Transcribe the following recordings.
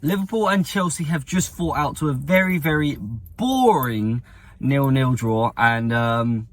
Liverpool and Chelsea have just fought out to a very, very boring 0-0 draw. And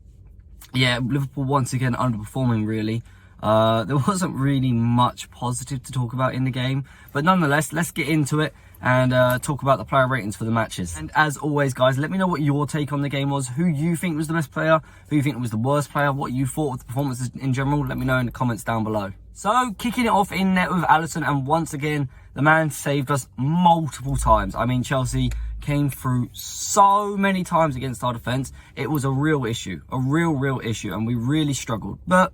yeah, Liverpool once again underperforming, really. There wasn't really much positive to talk about in the game. But nonetheless, let's get into it and talk about the player ratings for the matches. And as always, guys, let me know what your take on the game was. Who you think was the best player, who you think was the worst player, what you thought of the performances in general. Let me know in the comments down below. So, kicking it off in net with Alisson, and once again, the man saved us multiple times. I mean, Chelsea came through so many times against our defence. It was a real issue, a real issue, and we really struggled. But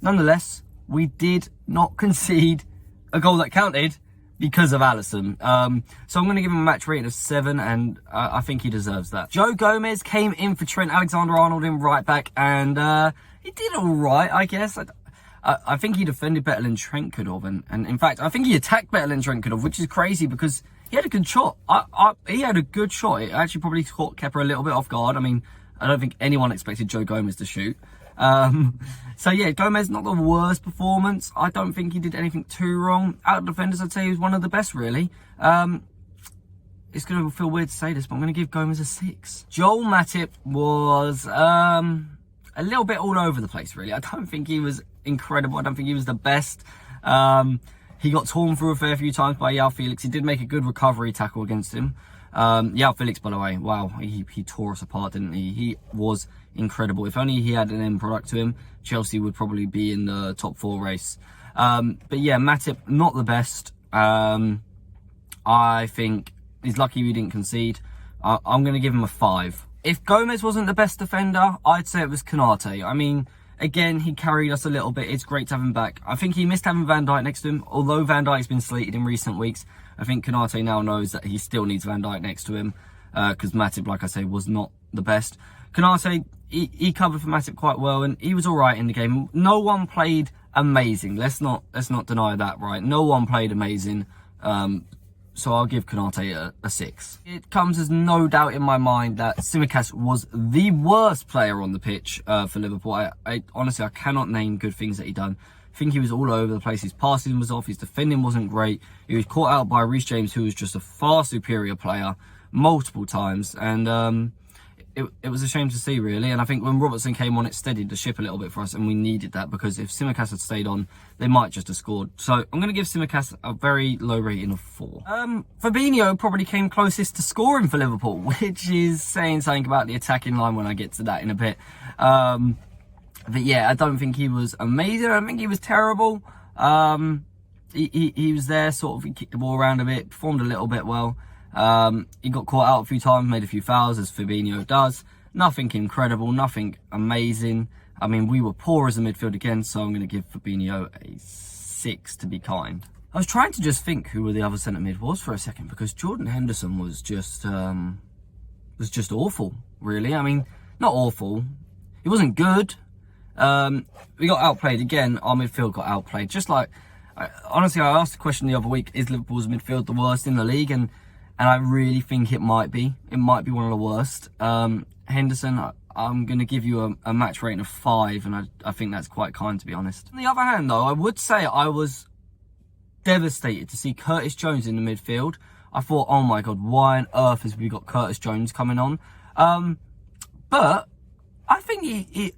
nonetheless, we did not concede a goal that counted because of Alisson. So I'm going to give him a match rating of 7, and I think he deserves that. Joe Gomez came in for Trent Alexander-Arnold in right back, and he did all right, I guess. I think he defended better than Trent could have, and in fact, I think he attacked better than Trent could have, which is crazy because he had a good shot. He had a good shot. It actually probably caught Kepa a little bit off guard. I mean, I don't think anyone expected Joe Gomez to shoot. So yeah, Gomez, not the worst performance. I don't think he did anything too wrong. Out of defenders, I'd say he was one of the best, really. It's going to feel weird to say this, but I'm going to give Gomez a 6. Joel Matip was a little bit all over the place, really. I don't think he was incredible. I don't think he was the best. He got torn through a fair few times by João Felix. He did make a good recovery tackle against him. João Felix, by the way, wow, he tore us apart, didn't he? He was incredible. If only he had an end product to him, Chelsea would probably be in the top 4 race. But yeah, Matip, not the best. I think he's lucky we didn't concede. I'm going to give him a 5. If Gomez wasn't the best defender, I'd say it was Konate. I mean, again, he carried us a little bit. It's great to have him back. I think he missed having Van Dijk next to him. Although Van Dijk's been slated in recent weeks, I think Konate now knows that he still needs Van Dijk next to him. Because Matip, like I say, was not the best. Konate, he covered for Matip quite well, and he was all right in the game. No one played amazing. Let's not deny that, right? No one played amazing. So I'll give Konate a 6. It comes as no doubt in my mind that Tsimikas was the worst player on the pitch for Liverpool. I honestly, I cannot name good things that he done. I think he was all over the place. His passing was off. His defending wasn't great. He was caught out by Reece James, who was just a far superior player multiple times. And it was a shame to see, really. And I think when Robertson came on, it steadied the ship a little bit for us, and we needed that, because if Tsimikas had stayed on, they might just have scored. So I'm going to give Tsimikas a very low rating of 4. Fabinho probably came closest to scoring for Liverpool, which is saying something about the attacking line when I get to that in a bit. But yeah, I don't think he was amazing. I don't think he was terrible. He was there, sort of, he kicked the ball around a bit, performed a little bit well. He got caught out a few times, made a few fouls, as Fabinho does. Nothing incredible, nothing amazing. I mean, we were poor as a midfield again, so I'm going to give Fabinho a 6 to be kind. I was trying to just think who the other centre mid was for a second, because Jordan Henderson was just awful, really. I mean, not awful. He wasn't good. We got outplayed again. Our midfield got outplayed. Just like, honestly, I asked the question the other week: is Liverpool's midfield the worst in the league? And I really think it might be. It might be one of the worst. Henderson, I'm going to give you a match rating of 5, and I think that's quite kind, to be honest. On the other hand, though, I would say I was devastated to see Curtis Jones in the midfield. I thought, oh my God, why on earth has we got Curtis Jones coming on? But I think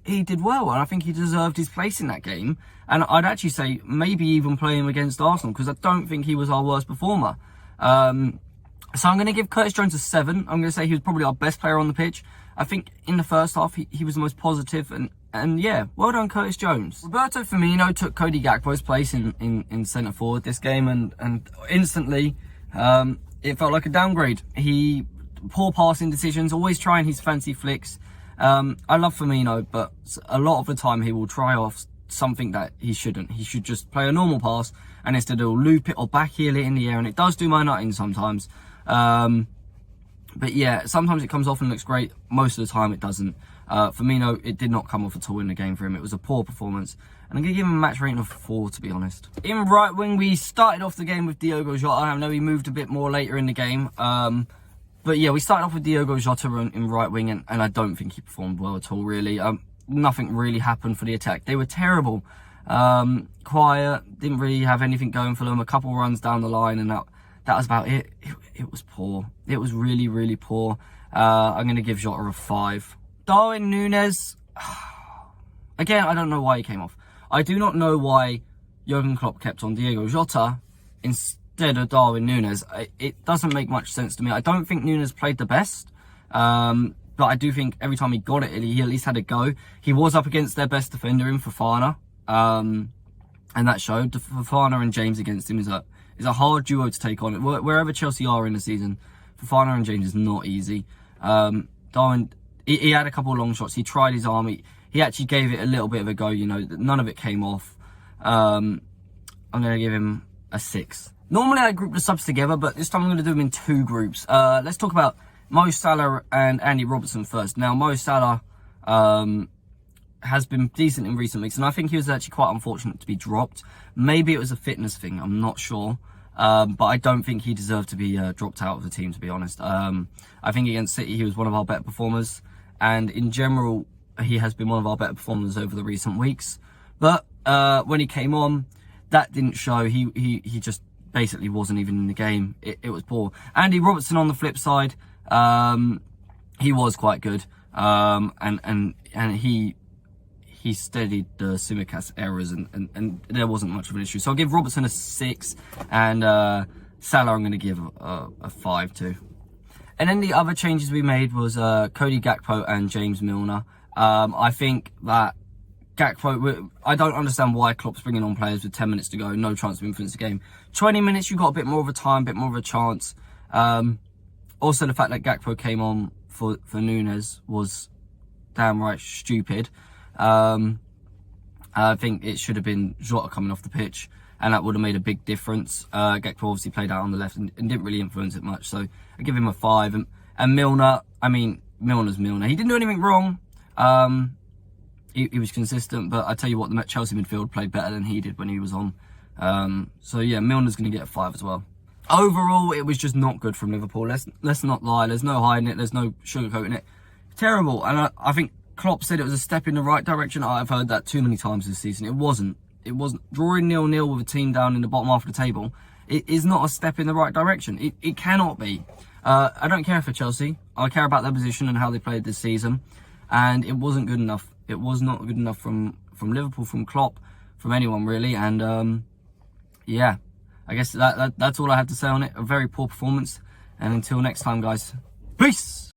he did well, and I think he deserved his place in that game. And I'd actually say maybe even play him against Arsenal, because I don't think he was our worst performer. So I'm going to give Curtis Jones a 7. I'm going to say he was probably our best player on the pitch. I think in the first half, he was the most positive. And yeah, well done, Curtis Jones. Roberto Firmino took Cody Gakpo's place in centre forward this game. And instantly, it felt like a downgrade. Poor passing decisions, always trying his fancy flicks. I love Firmino, but a lot of the time he will try off something that he shouldn't. He should just play a normal pass, and instead he'll loop it or backheel it in the air, and it does do my nutting sometimes. But yeah, sometimes it comes off and looks great. Most of the time it doesn't. Firmino, it did not come off at all in the game for him. It was a poor performance, and I'm going to give him a match rating of 4, to be honest. In right wing, we started off the game with Diogo Jota. I know he moved a bit more later in the game. But yeah, we started off with Diogo Jota in right wing, and I don't think he performed well at all, really. Nothing really happened for the attack. They were terrible. Quiet, didn't really have anything going for them. A couple runs down the line, and that was about it. It was poor. It was really, really poor. I'm going to give Jota a 5. Darwin Núñez, again, I don't know why he came off. I do not know why Jurgen Klopp kept on Diego Jota instead of Darwin Núñez. It doesn't make much sense to me. I don't think Núñez played the best. But I do think every time he got it, he at least had a go. He was up against their best defender in Fofana. And that showed. Fofana and James against him is a hard duo to take on. Wherever Chelsea are in the season, Fofana and James is not easy. Darwin, he had a couple of long shots. He tried his arm. He actually gave it a little bit of a go. You know, none of it came off. I'm going to give him a 6. Normally I group the subs together, but this time I'm going to do them in 2 groups. Let's talk about Mo Salah and Andy Robertson first. Now, Mo Salah has been decent in recent weeks, and I think he was actually quite unfortunate to be dropped. Maybe it was a fitness thing, I'm not sure. But I don't think he deserved to be dropped out of the team, to be honest. I think against City, he was one of our better performers. And in general, he has been one of our better performers over the recent weeks. But when he came on, that didn't show. He just basically wasn't even in the game. It was poor. Andy Robertson on the flip side, he was quite good. And he steadied the Tsimikas errors and there wasn't much of an issue. So I'll give Robertson a 6 and Salah I'm going to give a 5 too. And then the other changes we made was Cody Gakpo and James Milner. I think that Gakpo, I don't understand why Klopp's bringing on players with 10 minutes to go, no chance to influence the game. 20 minutes, you got a bit more of a time, a bit more of a chance. Also, the fact that Gakpo came on for Núñez was damn right stupid. I think it should have been Jota coming off the pitch, and that would have made a big difference. Gakpo obviously played out on the left and didn't really influence it much, so I give him a 5. And Milner, I mean, Milner's Milner. He didn't do anything wrong. He was consistent, but I tell you what, the Chelsea midfield played better than he did when he was on. So yeah, Milner's going to get a 5 as well. Overall, it was just not good from Liverpool. Let's not lie. There's no hiding it. There's no sugarcoating it. Terrible. And I think Klopp said it was a step in the right direction. I've heard that too many times this season. It wasn't. It wasn't. Drawing 0-0 with a team down in the bottom half of the table, it is not a step in the right direction. It cannot be. I don't care for Chelsea. I care about their position and how they played this season. And it wasn't good enough. It was not good enough from Liverpool, from Klopp, from anyone really. And yeah, I guess that's all I had to say on it. A very poor performance. And until next time, guys, peace.